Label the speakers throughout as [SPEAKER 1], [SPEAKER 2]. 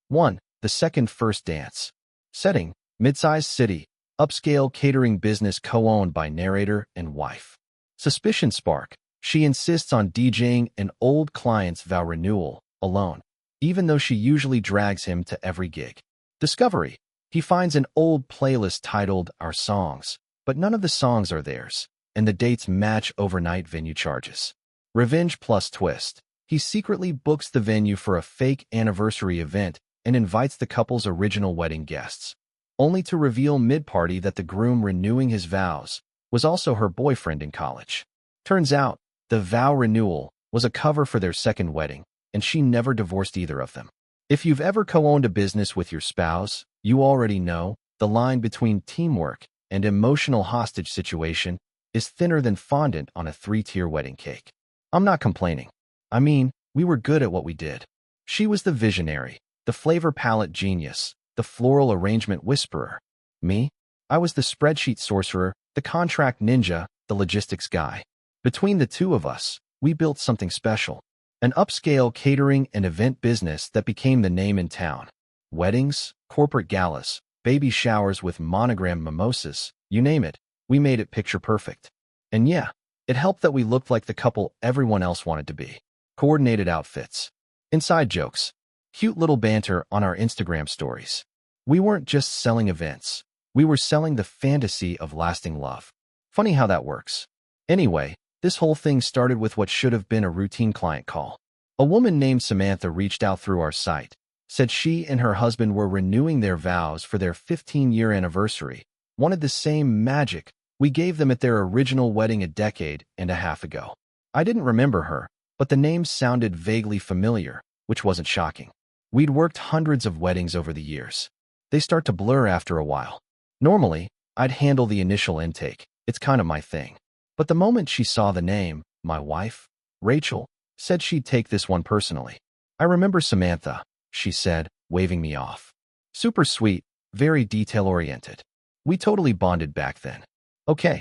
[SPEAKER 1] 1. The second first dance. Setting: mid-sized city, upscale catering business co-owned by narrator and wife. Suspicion spark: she insists on DJing an old client's vow renewal alone, even though she usually drags him to every gig. Discovery: he finds an old playlist titled Our Songs, but none of the songs are theirs, and the dates match overnight venue charges. Revenge plus twist: he secretly books the venue for a fake anniversary event and invites the couple's original wedding guests, only to reveal mid-party that the groom renewing his vows was also her boyfriend in college. Turns out, the vow renewal was a cover for their second wedding, and she never divorced either of them. If you've ever co-owned a business with your spouse, you already know the line between teamwork and emotional hostage situation is thinner than fondant on a 3-tier wedding cake. I'm not complaining. I mean, we were good at what we did. She was the visionary, the flavor palette genius, the floral arrangement whisperer. Me? I was the spreadsheet sorcerer, the contract ninja, the logistics guy. Between the two of us, we built something special. An upscale catering and event business that became the name in town. Weddings, corporate galas, baby showers with monogram mimosas, you name it, we made it picture perfect. And yeah, it helped that we looked like the couple everyone else wanted to be. Coordinated outfits. Inside jokes. Cute little banter on our Instagram stories. We weren't just selling events. We were selling the fantasy of lasting love. Funny how that works. Anyway, this whole thing started with what should have been a routine client call. A woman named Samantha reached out through our site, said she and her husband were renewing their vows for their 15-year anniversary, wanted the same magic we gave them at their original wedding a decade and a half ago. I didn't remember her, but the name sounded vaguely familiar, which wasn't shocking. We'd worked hundreds of weddings over the years. They start to blur after a while. Normally, I'd handle the initial intake. It's kind of my thing. But the moment she saw the name, my wife, Rachel, said she'd take this one personally. I remember Samantha, she said, waving me off. Super sweet, very detail-oriented. We totally bonded back then. Okay.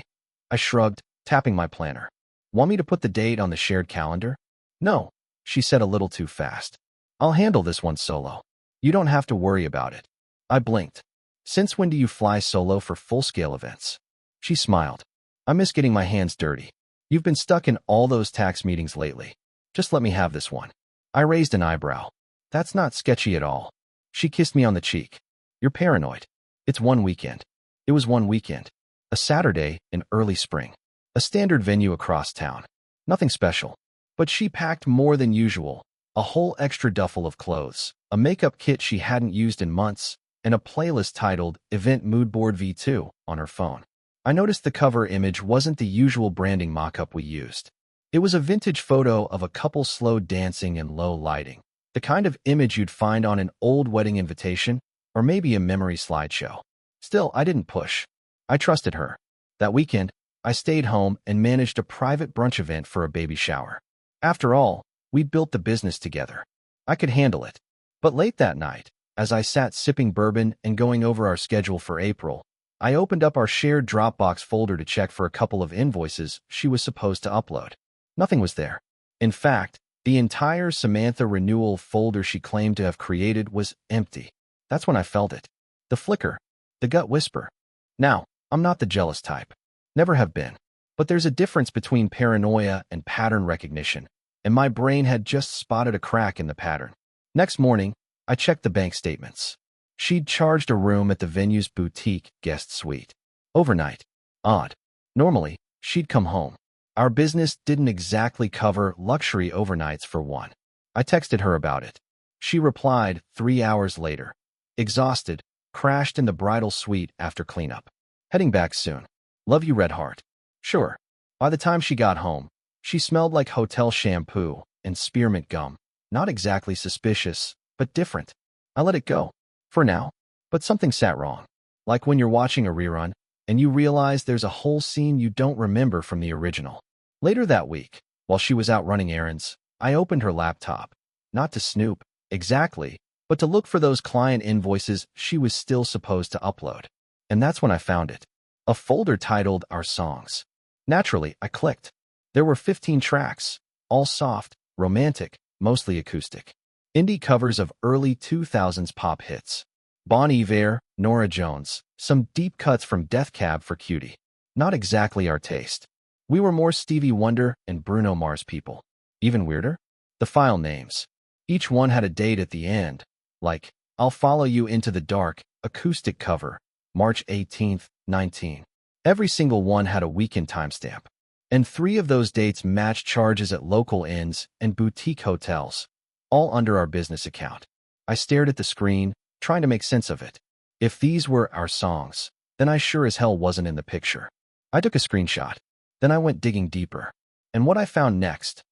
[SPEAKER 1] I shrugged, tapping my planner. Want me to put the date on the shared calendar? No, she said a little too fast. I'll handle this one solo. You don't have to worry about it. I blinked. Since when do you fly solo for full-scale events? She smiled. I miss getting my hands dirty. You've been stuck in all those tax meetings lately. Just let me have this one. I raised an eyebrow. That's not sketchy at all. She kissed me on the cheek. You're paranoid. It's one weekend. It was one weekend. A Saturday in early spring. A standard venue across town. Nothing special. But she packed more than usual. A whole extra duffel of clothes, a makeup kit she hadn't used in months, and a playlist titled Event Moodboard V2 on her phone. I noticed the cover image wasn't the usual branding mock-up we used. It was a vintage photo of a couple slow dancing in low lighting, the kind of image you'd find on an old wedding invitation or maybe a memory slideshow. Still, I didn't push. I trusted her. That weekend, I stayed home and managed a private brunch event for a baby shower. After all, we built the business together. I could handle it. But late that night, as I sat sipping bourbon and going over our schedule for April, I opened up our shared Dropbox folder to check for a couple of invoices she was supposed to upload. Nothing was there. In fact, the entire Samantha renewal folder she claimed to have created was empty. That's when I felt it. The flicker. The gut whisper. Now, I'm not the jealous type. Never have been. But there's a difference between paranoia and pattern recognition, and my brain had just spotted a crack in the pattern. Next morning, I checked the bank statements. She'd charged a room at the venue's boutique guest suite. Overnight. Odd. Normally, she'd come home. Our business didn't exactly cover luxury overnights for one. I texted her about it. She replied 3 hours later. Exhausted, crashed in the bridal suite after cleanup. Heading back soon. Love you, Red Heart. Sure. By the time she got home, she smelled like hotel shampoo and spearmint gum. Not exactly suspicious, but different. I let it go. For now. But something sat wrong. Like when you're watching a rerun, and you realize there's a whole scene you don't remember from the original. Later that week, while she was out running errands, I opened her laptop. Not to snoop, exactly, but to look for those client invoices she was still supposed to upload. And that's when I found it. A folder titled Our Songs. Naturally, I clicked. There were 15 tracks, all soft, romantic, mostly acoustic. Indie covers of early 2000s pop hits. Bon Iver, Norah Jones, some deep cuts from Death Cab for Cutie. Not exactly our taste. We were more Stevie Wonder and Bruno Mars people. Even weirder? The file names. Each one had a date at the end, like, I'll Follow You Into the Dark, acoustic cover, March 18th, 19. Every single one had a weekend timestamp. And 3 of those dates matched charges at local inns and boutique hotels, all under our business account. I stared at the screen, trying to make sense of it. If these were our songs, then I sure as hell wasn't in the picture. I took a screenshot. Then I went digging deeper. And what I found next?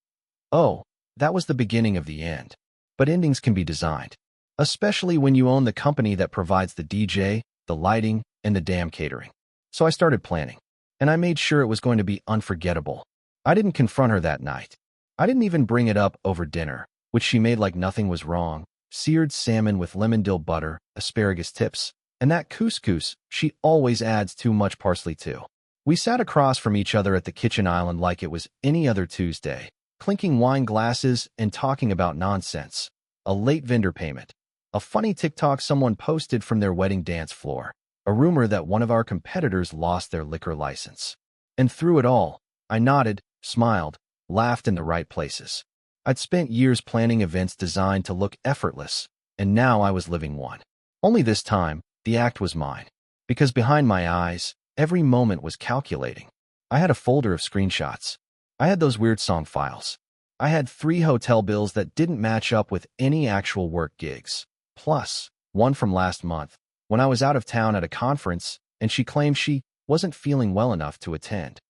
[SPEAKER 1] Oh, that was the beginning of the end. But endings can be designed. Especially when you own the company that provides the DJ, the lighting, and the damn catering. So I started planning. And I made sure it was going to be unforgettable. I didn't confront her that night. I didn't even bring it up over dinner, which she made like nothing was wrong. Seared salmon with lemon dill butter, asparagus tips, and that couscous she always adds too much parsley to. We sat across from each other at the kitchen island like it was any other Tuesday, clinking wine glasses and talking about nonsense. A late vendor payment. A funny TikTok someone posted from their wedding dance floor. A rumor that one of our competitors lost their liquor license. And through it all, I nodded, smiled, laughed in the right places. I'd spent years planning events designed to look effortless, and now I was living one. Only this time, the act was mine. Because behind my eyes, every moment was calculating. I had a folder of screenshots. I had those weird song files. I had 3 hotel bills that didn't match up with any actual work gigs. Plus, one from last month, when I was out of town at a conference, and she claimed she wasn't feeling well enough to attend.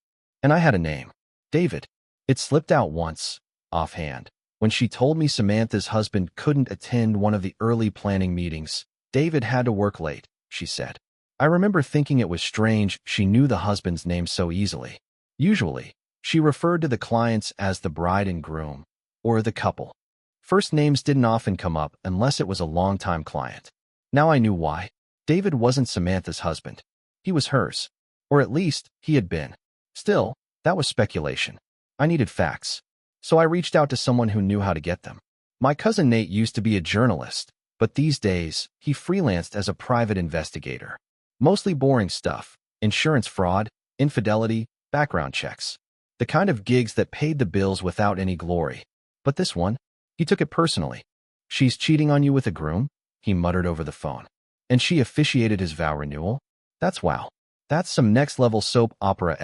[SPEAKER 1] And I had a name. David. It slipped out once, offhand, when she told me Samantha's husband couldn't attend one of the early planning meetings. David had to work late, she said. I remember thinking it was strange she knew the husband's name so easily. Usually, she referred to the clients as the bride and groom, or the couple. First names didn't often come up unless it was a longtime client. Now I knew why. David wasn't Samantha's husband. He was hers. Or at least, he had been. Still, that was speculation. I needed facts. So I reached out to someone who knew how to get them. My cousin Nate used to be a journalist, but these days, he freelanced as a private investigator. Mostly boring stuff. Insurance fraud, infidelity, background checks. The kind of gigs that paid the bills without any glory. But this one, he took it personally. She's cheating on you with a groom? He muttered over the phone. And she officiated his vow renewal? That's wow. That's some next-level soap opera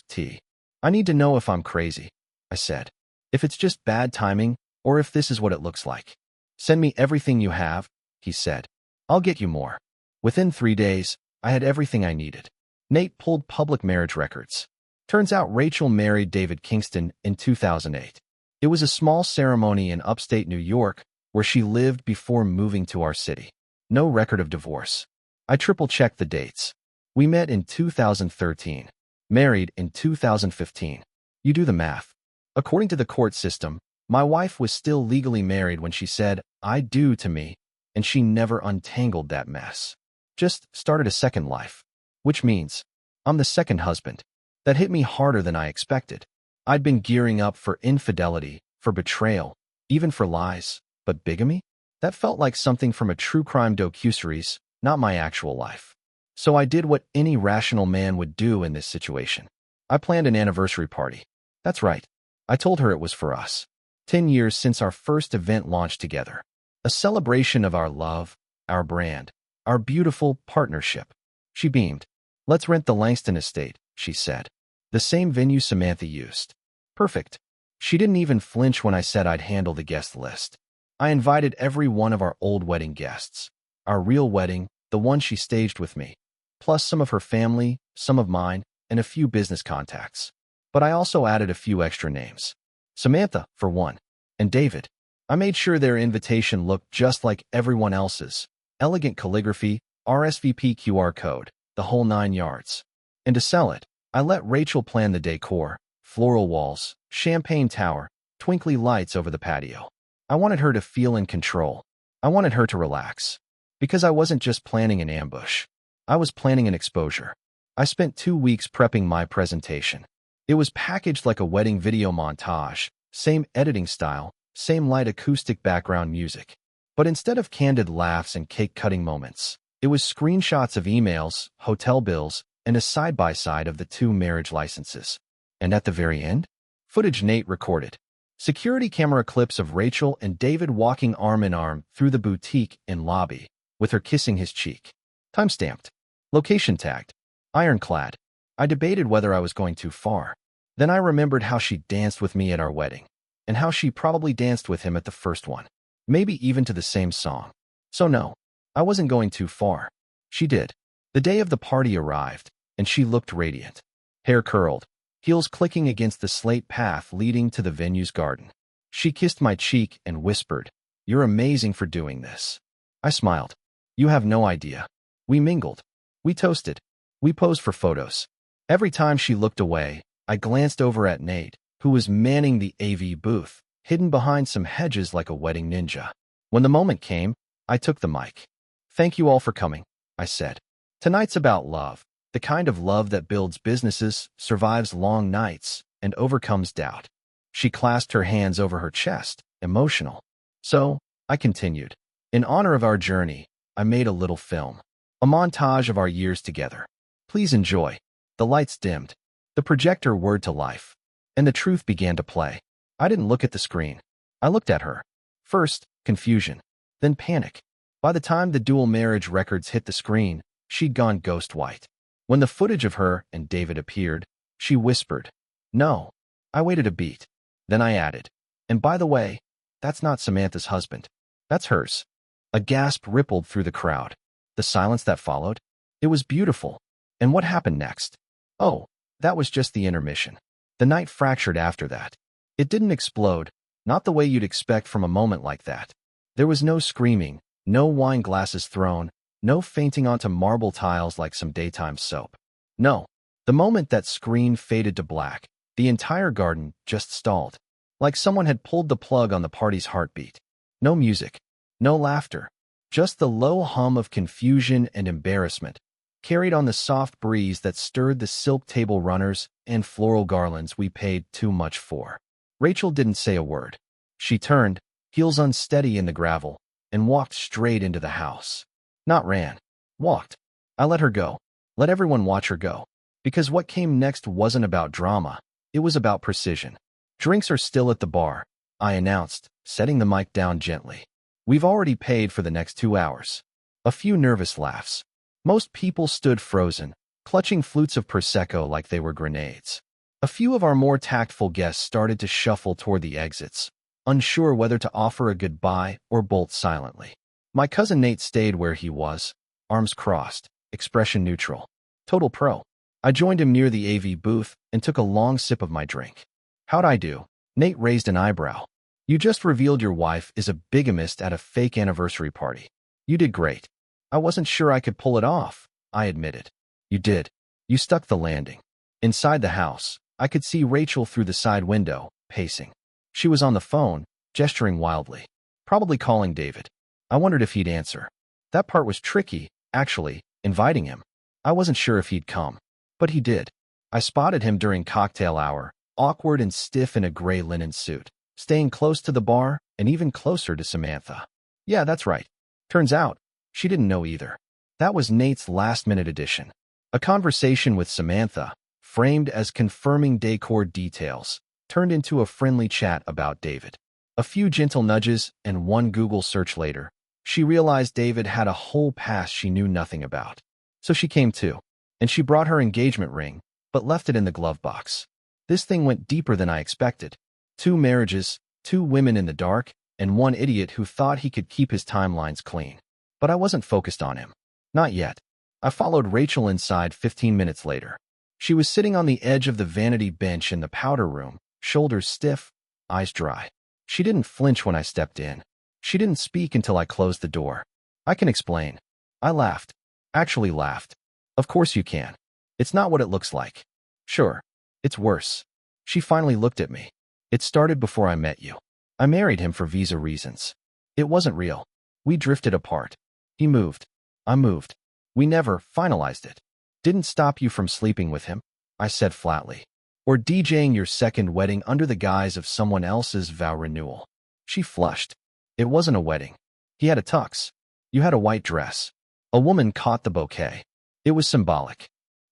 [SPEAKER 1] *T. I need to know if I'm crazy, I said. If it's just bad timing, or if this is what it looks like. Send me everything you have, he said. I'll get you more. Within 3 days, I had everything I needed. Nate pulled public marriage records. Turns out Rachel married David Kingston in 2008. It was a small ceremony in upstate New York where she lived before moving to our city. No record of divorce. I triple-checked the dates. We met in 2013. Married in 2015. You do the math. According to the court system, my wife was still legally married when she said, I do to me, and she never untangled that mess. Just started a second life. Which means, I'm the second husband. That hit me harder than I expected. I'd been gearing up for infidelity, for betrayal, even for lies, but bigamy? That felt like something from a true crime docuseries, not my actual life. So I did what any rational man would do in this situation. I planned an anniversary party. That's right. I told her it was for us. 10 years since our first event launched together. A celebration of our love, our brand, our beautiful partnership. She beamed. Let's rent the Langston estate, she said. The same venue Samantha used. Perfect. She didn't even flinch when I said I'd handle the guest list. I invited every one of our old wedding guests. Our real wedding, the one she staged with me. Plus some of her family, some of mine, and a few business contacts. But I also added a few extra names. Samantha, for one, and David. I made sure their invitation looked just like everyone else's. Elegant calligraphy, RSVP QR code, the whole 9 yards. And to sell it, I let Rachel plan the decor, floral walls, champagne tower, twinkly lights over the patio. I wanted her to feel in control. I wanted her to relax. Because I wasn't just planning an ambush. I was planning an exposure. I spent 2 weeks prepping my presentation. It was packaged like a wedding video montage, same editing style, same light acoustic background music. But instead of candid laughs and cake-cutting moments, it was screenshots of emails, hotel bills, and a side-by-side of the 2 marriage licenses. And at the very end, footage Nate recorded. Security camera clips of Rachel and David walking arm in arm through the boutique in lobby, with her kissing his cheek. Timestamped. Location tagged. Ironclad. I debated whether I was going too far. Then I remembered how she danced with me at our wedding, and how she probably danced with him at the first one. Maybe even to the same song. So no, I wasn't going too far. She did. The day of the party arrived, and she looked radiant. Hair curled, heels clicking against the slate path leading to the venue's garden. She kissed my cheek and whispered, "You're amazing for doing this." I smiled. You have no idea. We mingled. We toasted. We posed for photos. Every time she looked away, I glanced over at Nate, who was manning the AV booth, hidden behind some hedges like a wedding ninja. When the moment came, I took the mic. "Thank you all for coming," I said. "Tonight's about love, the kind of love that builds businesses, survives long nights, and overcomes doubt." She clasped her hands over her chest, emotional. So, I continued. In honor of our journey, I made a little film. A montage of our years together. Please enjoy. The lights dimmed. The projector whirred to life. And the truth began to play. I didn't look at the screen. I looked at her. First, confusion. Then panic. By the time the dual marriage records hit the screen, she'd gone ghost white. When the footage of her and David appeared, she whispered, "No." I waited a beat. Then I added, "And by the way, that's not Samantha's husband. That's hers." A gasp rippled through the crowd. The silence that followed? It was beautiful. And what happened next? Oh, that was just the intermission. The night fractured after that. It didn't explode, not the way you'd expect from a moment like that. There was no screaming, no wine glasses thrown, no fainting onto marble tiles like some daytime soap. No. The moment that screen faded to black, the entire garden just stalled. Like someone had pulled the plug on the party's heartbeat. No music. No laughter. Just the low hum of confusion and embarrassment, carried on the soft breeze that stirred the silk table runners and floral garlands we paid too much for. Rachel didn't say a word. She turned, heels unsteady in the gravel, and walked straight into the house. Not ran. Walked. I let her go. Let everyone watch her go. Because what came next wasn't about drama. It was about precision. "Drinks are still at the bar," I announced, setting the mic down gently. "We've already paid for the next 2 hours." A few nervous laughs. Most people stood frozen, clutching flutes of Prosecco like they were grenades. A few of our more tactful guests started to shuffle toward the exits, unsure whether to offer a goodbye or bolt silently. My cousin Nate stayed where he was, arms crossed, expression neutral. Total pro. I joined him near the AV booth and took a long sip of my drink. "How'd I do?" Nate raised an eyebrow. "You just revealed your wife is a bigamist at a fake anniversary party. You did great." "I wasn't sure I could pull it off," I admitted. "You did. You stuck the landing." Inside the house, I could see Rachel through the side window, pacing. She was on the phone, gesturing wildly. Probably calling David. I wondered if he'd answer. That part was tricky, actually, inviting him. I wasn't sure if he'd come. But he did. I spotted him during cocktail hour, awkward and stiff in a gray linen suit, staying close to the bar and even closer to Samantha. Yeah, that's right. Turns out, she didn't know either. That was Nate's last-minute addition. A conversation with Samantha, framed as confirming decor details, turned into a friendly chat about David. A few gentle nudges and one Google search later, she realized David had a whole past she knew nothing about. So she came too, and she brought her engagement ring, but left it in the glove box. This thing went deeper than I expected. 2 marriages, 2 women in the dark, and one idiot who thought he could keep his timelines clean. But I wasn't focused on him. Not yet. I followed Rachel inside 15 minutes later. She was sitting on the edge of the vanity bench in the powder room, shoulders stiff, eyes dry. She didn't flinch when I stepped in. She didn't speak until I closed the door. "I can explain." I laughed. Actually laughed. "Of course you can. It's not what it looks like." "Sure. It's worse." She finally looked at me. "It started before I met you. I married him for visa reasons. It wasn't real. We drifted apart. He moved. I moved. We never finalized it." "Didn't stop you from sleeping with him," I said flatly. "Or DJing your second wedding under the guise of someone else's vow renewal." She flushed. It wasn't a wedding. He had a tux. You had a white dress. A woman caught the bouquet. It was symbolic.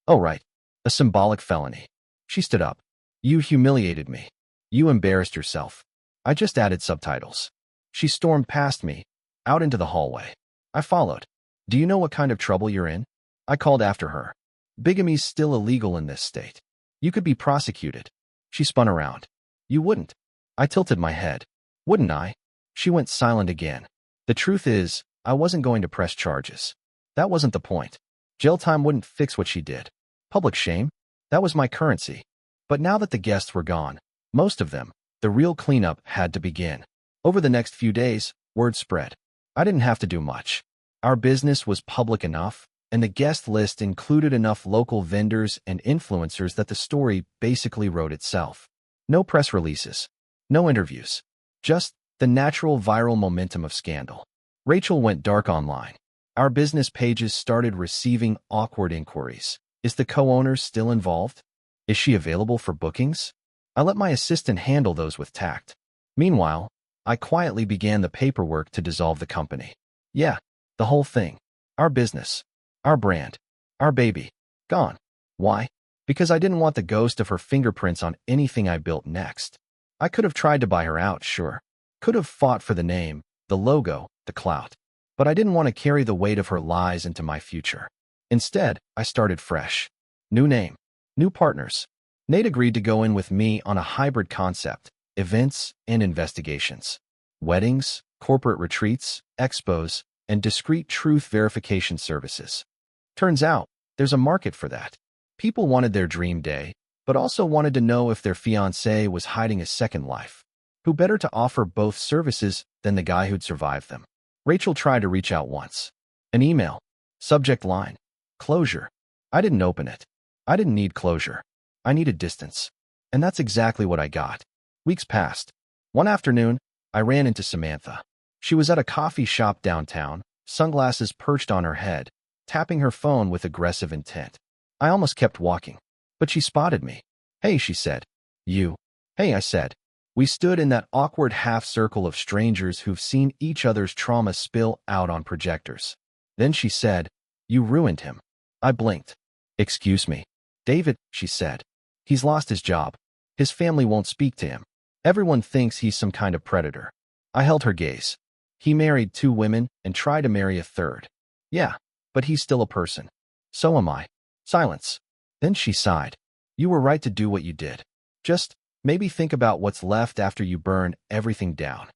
[SPEAKER 1] Oh, right. A symbolic felony. She stood up. You humiliated me. You embarrassed yourself. I just added subtitles. She stormed past me, out into the hallway. I followed. Do you know what kind of trouble you're in? I called after her. Bigamy's still illegal in this state. You could be prosecuted. She spun around. You wouldn't. I tilted my head. Wouldn't I? She went silent again. The truth is, I wasn't going to press charges. That wasn't the point. Jail time wouldn't fix what she did. Public shame? That was my currency. But now that the guests were gone, most of them, the real cleanup had to begin. Over the next few days, word spread. I didn't have to do much. Our business was public enough, and the guest list included enough local vendors and influencers that the story basically wrote itself. No press releases. No interviews. Just the natural viral momentum of scandal. Rachel went dark online. Our business pages started receiving awkward inquiries. Is the co-owner still involved? Is she available for bookings? I let my assistant handle those with tact. Meanwhile, I quietly began the paperwork to dissolve the company. Yeah, the whole thing. Our business. Our brand. Our baby. Gone. Why? Because I didn't want the ghost of her fingerprints on anything I built next. I could have tried to buy her out, sure. Could have fought for the name, the logo, the clout. But I didn't want to carry the weight of her lies into my future. Instead, I started fresh. New name. New partners. Nate agreed to go in with me on a hybrid concept, events and investigations. Weddings, corporate retreats, expos, and discreet truth verification services. Turns out, there's a market for that. People wanted their dream day, but also wanted to know if their fiancé was hiding a second life. Who better to offer both services than the guy who'd survived them? Rachel tried to reach out once. An email. Subject line. Closure. I didn't open it. I didn't need closure. I needed distance. And that's exactly what I got. Weeks passed. One afternoon, I ran into Samantha. She was at a coffee shop downtown, sunglasses perched on her head, tapping her phone with aggressive intent. I almost kept walking. But she spotted me. Hey, she said. You. Hey, I said. We stood in that awkward half-circle of strangers who've seen each other's trauma spill out on projectors. Then she said, You ruined him. I blinked. Excuse me. David, she said. He's lost his job. His family won't speak to him. Everyone thinks he's some kind of predator. I held her gaze. He married 2 women and tried to marry a third. Yeah, but he's still a person. So am I. Silence. Then she sighed. You were right to do what you did. Just maybe think about what's left after you burn everything down.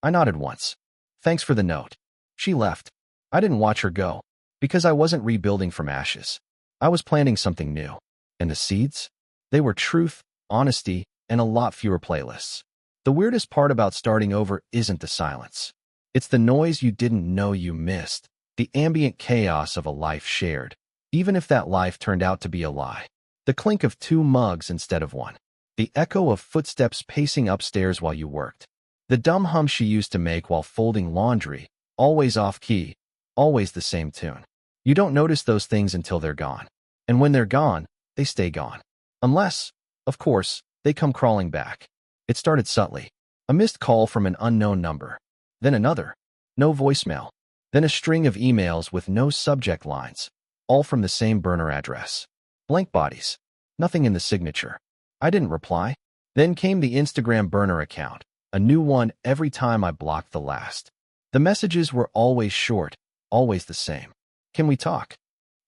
[SPEAKER 1] I nodded once. Thanks for the note. She left. I didn't watch her go, because I wasn't rebuilding from ashes. I was planting something new. And the seeds? They were truth, honesty, and a lot fewer playlists. The weirdest part about starting over isn't the silence. It's the noise you didn't know you missed, the ambient chaos of a life shared, even if that life turned out to be a lie. The clink of 2 mugs instead of 1. The echo of footsteps pacing upstairs while you worked. The dumb hum she used to make while folding laundry, always off-key, always the same tune. You don't notice those things until they're gone. And when they're gone, they stay gone. Unless, of course, they come crawling back. It started subtly. A missed call from an unknown number. Then another. No voicemail. Then a string of emails with no subject lines, all from the same burner address. Blank bodies. Nothing in the signature. I didn't reply. Then came the Instagram burner account, a new one every time I blocked the last. The messages were always short, always the same. Can we talk?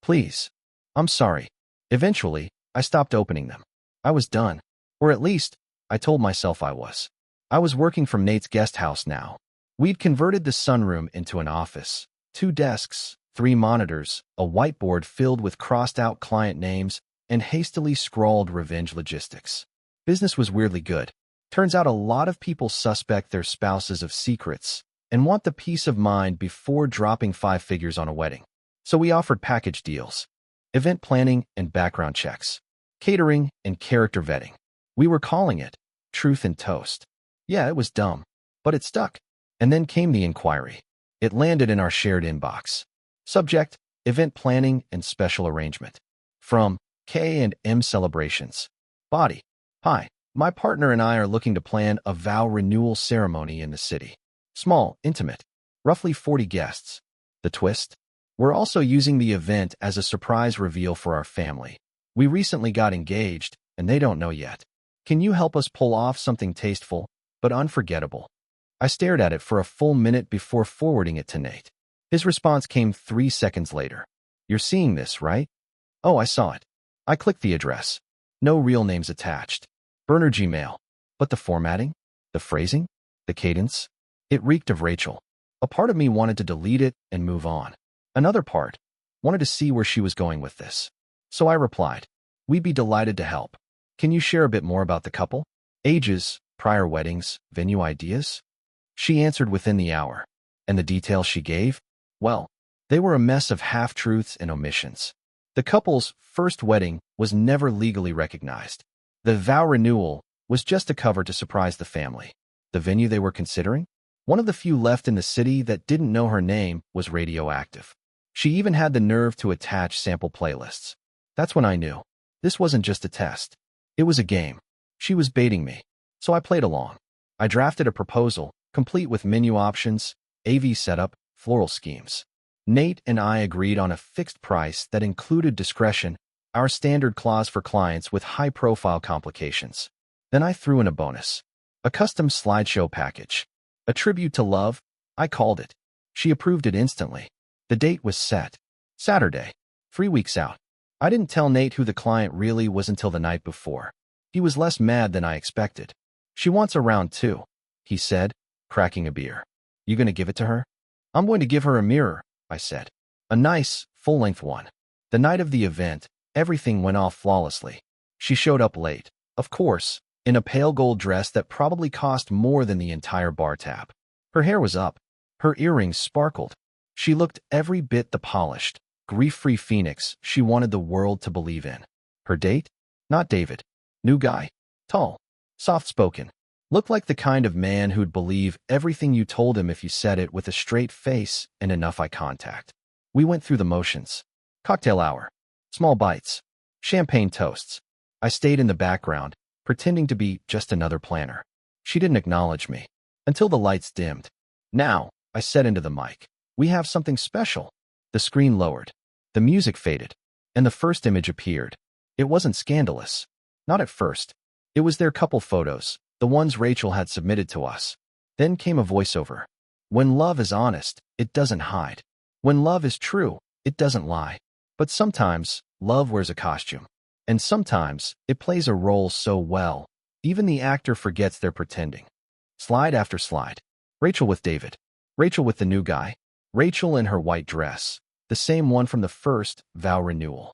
[SPEAKER 1] Please. I'm sorry. Eventually, I stopped opening them. I was done. Or at least, I told myself I was. I was working from Nate's guest house now. We'd converted the sunroom into an office. 2 desks, 3 monitors, a whiteboard filled with crossed-out client names, and hastily scrawled revenge logistics. Business was weirdly good. Turns out a lot of people suspect their spouses of secrets and want the peace of mind before dropping 5 figures on a wedding. So we offered package deals, event planning and background checks, catering and character vetting. We were calling it Truth and Toast. Yeah, it was dumb, but it stuck. And then came the inquiry. It landed in our shared inbox. Subject, event planning and special arrangement. From K&M Celebrations. Body. Hi, My partner and I are looking to plan a vow renewal ceremony in the city. Small, intimate, roughly 40 guests. The twist? We're also using the event as a surprise reveal for our family. We recently got engaged, and they don't know yet. Can you help us pull off something tasteful, but unforgettable? I stared at it for a full minute before forwarding it to Nate. His response came 3 seconds later. You're seeing this, right? Oh, I saw it. I clicked the address. No real names attached. Burner Gmail. But the formatting? The phrasing? The cadence? It reeked of Rachel. A part of me wanted to delete it and move on. Another part wanted to see where she was going with this. So I replied, we'd be delighted to help. Can you share a bit more about the couple? Ages, prior weddings, venue ideas? She answered within the hour. And the details she gave? Well, they were a mess of half-truths and omissions. The couple's first wedding was never legally recognized. The vow renewal was just a cover to surprise the family. The venue they were considering? One of the few left in the city that didn't know her name was radioactive. She even had the nerve to attach sample playlists. That's when I knew. This wasn't just a test. It was a game. She was baiting me. So I played along. I drafted a proposal, complete with menu options, AV setup, floral schemes. Nate and I agreed on a fixed price that included discretion, our standard clause for clients with high-profile complications. Then I threw in a bonus. A custom slideshow package. A tribute to love, I called it. She approved it instantly. The date was set. Saturday. 3 weeks out. I didn't tell Nate who the client really was until the night before. He was less mad than I expected. She wants a round 2, he said, cracking a beer. You gonna give it to her? I'm going to give her a mirror, I said. A nice, full-length one. The night of the event, everything went off flawlessly. She showed up late, of course, in a pale gold dress that probably cost more than the entire bar tab. Her hair was up. Her earrings sparkled. She looked every bit the polished, grief-free phoenix she wanted the world to believe in. Her date? Not David. New guy. Tall. Soft-spoken. Looked like the kind of man who'd believe everything you told him if you said it with a straight face and enough eye contact. We went through the motions. Cocktail hour. Small bites. Champagne toasts. I stayed in the background, pretending to be just another planner. She didn't acknowledge me. Until the lights dimmed. Now, I said into the mic. We have something special. The screen lowered. The music faded. And the first image appeared. It wasn't scandalous. Not at first. It was their couple photos, the ones Rachel had submitted to us. Then came a voiceover. When love is honest, it doesn't hide. When love is true, it doesn't lie. But sometimes, love wears a costume. And sometimes, it plays a role so well, even the actor forgets they're pretending. Slide after slide. Rachel with David. Rachel with the new guy. Rachel in her white dress, the same one from the first vow renewal.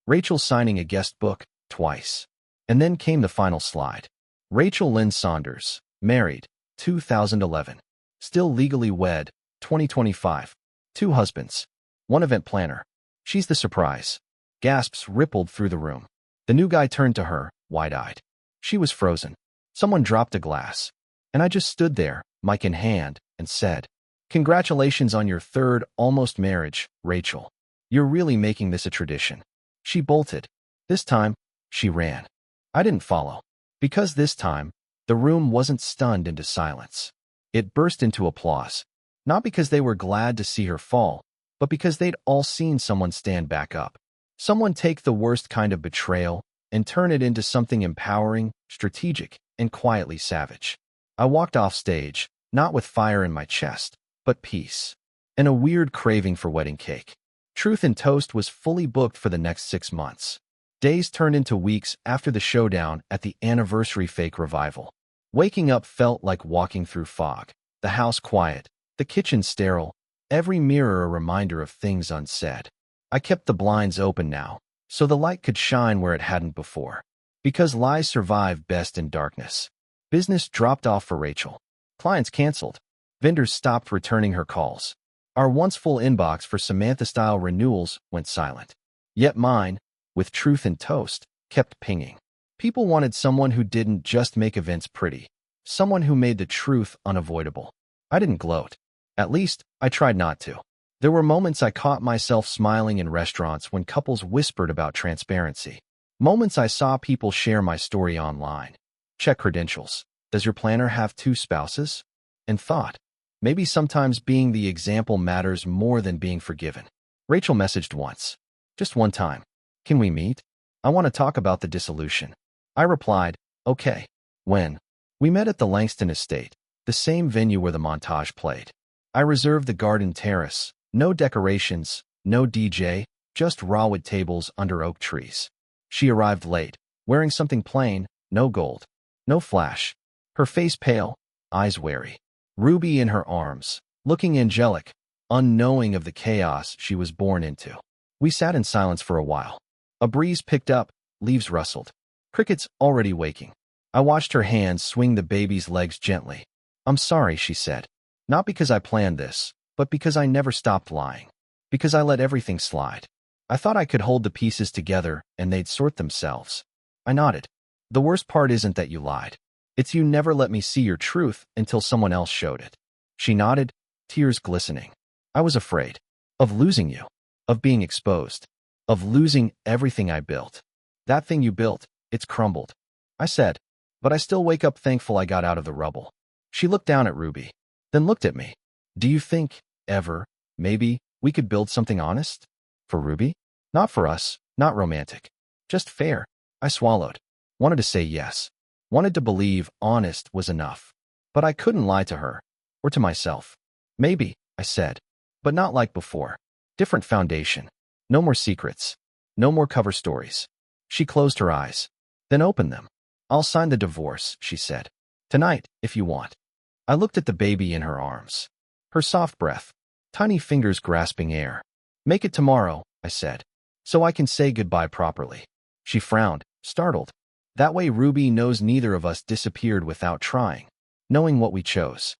[SPEAKER 1] Rachel signing a guest book, twice. And then came the final slide. Rachel Lynn Saunders, married, 2011. Still legally wed, 2025. 2 husbands. 1 event planner. She's the surprise. Gasps rippled through the room. The new guy turned to her, wide-eyed. She was frozen. Someone dropped a glass. And I just stood there, mic in hand, and said, Congratulations on your 3rd almost marriage, Rachel. You're really making this a tradition. She bolted. This time, she ran. I didn't follow. Because this time, the room wasn't stunned into silence. It burst into applause. Not because they were glad to see her fall, but because they'd all seen someone stand back up. Someone take the worst kind of betrayal and turn it into something empowering, strategic, and quietly savage. I walked off stage, not with fire in my chest, but peace, and a weird craving for wedding cake. Truth and Toast was fully booked for the next 6 months. Days turned into weeks after the showdown at the anniversary fake revival. Waking up felt like walking through fog. The house quiet, the kitchen sterile, every mirror a reminder of things unsaid. I kept the blinds open now, so the light could shine where it hadn't before. Because lies survive best in darkness. Business dropped off for Rachel. Clients canceled. Vendors stopped returning her calls. Our once full inbox for Samantha-style renewals went silent. Yet mine, with Truth and Toast, kept pinging. People wanted someone who didn't just make events pretty. Someone who made the truth unavoidable. I didn't gloat. At least, I tried not to. There were moments I caught myself smiling in restaurants when couples whispered about transparency. Moments I saw people share my story online. Check credentials. Does your planner have 2 spouses? And thought, maybe sometimes being the example matters more than being forgiven. Rachel messaged once. Just one time. Can we meet? I want to talk about the dissolution. I replied, okay. When? We met at the Langston estate, the same venue where the montage played. I reserved the garden terrace. No decorations, no DJ, just raw wood tables under oak trees. She arrived late, wearing something plain, no gold, no flash. Her face pale, eyes wary. Ruby in her arms, looking angelic, unknowing of the chaos she was born into. We sat in silence for a while. A breeze picked up, leaves rustled. Crickets already waking. I watched her hands swing the baby's legs gently. I'm sorry, she said. Not because I planned this, but because I never stopped lying. Because I let everything slide. I thought I could hold the pieces together and they'd sort themselves. I nodded. The worst part isn't that you lied. It's you never let me see your truth until someone else showed it. She nodded, tears glistening. I was afraid. Of losing you. Of being exposed. Of losing everything I built. That thing you built, it's crumbled. I said, but I still wake up thankful I got out of the rubble. She looked down at Ruby, then looked at me. Do you think, ever, maybe, we could build something honest? For Ruby? Not for us, not romantic. Just fair. I swallowed. Wanted to say yes. Wanted to believe honest was enough. But I couldn't lie to her. Or to myself. Maybe, I said. But not like before. Different foundation. No more secrets. No more cover stories. She closed her eyes. Then opened them. I'll sign the divorce, she said. Tonight, if you want. I looked at the baby in her arms. Her soft breath. Tiny fingers grasping air. Make it tomorrow, I said. So I can say goodbye properly. She frowned, startled. That way Ruby knows neither of us disappeared without trying, knowing what we chose.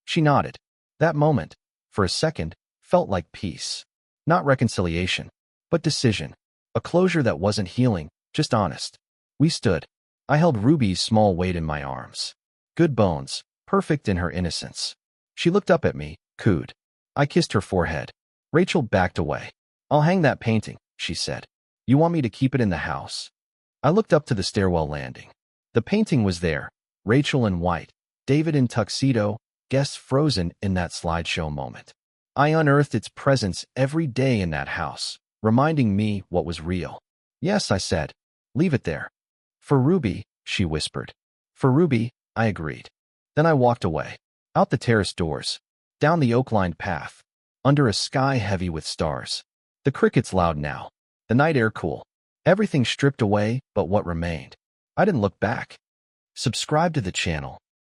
[SPEAKER 1] She nodded. That moment, for a second, felt like peace. Not reconciliation, but decision. A closure that wasn't healing, just honest. We stood. I held Ruby's small weight in my arms. Good bones, perfect in her innocence. She looked up at me, cooed. I kissed her forehead. Rachel backed away. I'll hang that painting, she said. You want me to keep it in the house? I looked up to the stairwell landing. The painting was there, Rachel in white, David in tuxedo, guests frozen in that slideshow moment. I unearthed its presence every day in that house, reminding me what was real. Yes, I said. Leave it there. For Ruby, she whispered. For Ruby, I agreed. Then I walked away. Out the terrace doors. Down the oak-lined path. Under a sky heavy with stars. The crickets loud now. The night air cool. Everything stripped away but what remained. I didn't look back. Subscribe to the channel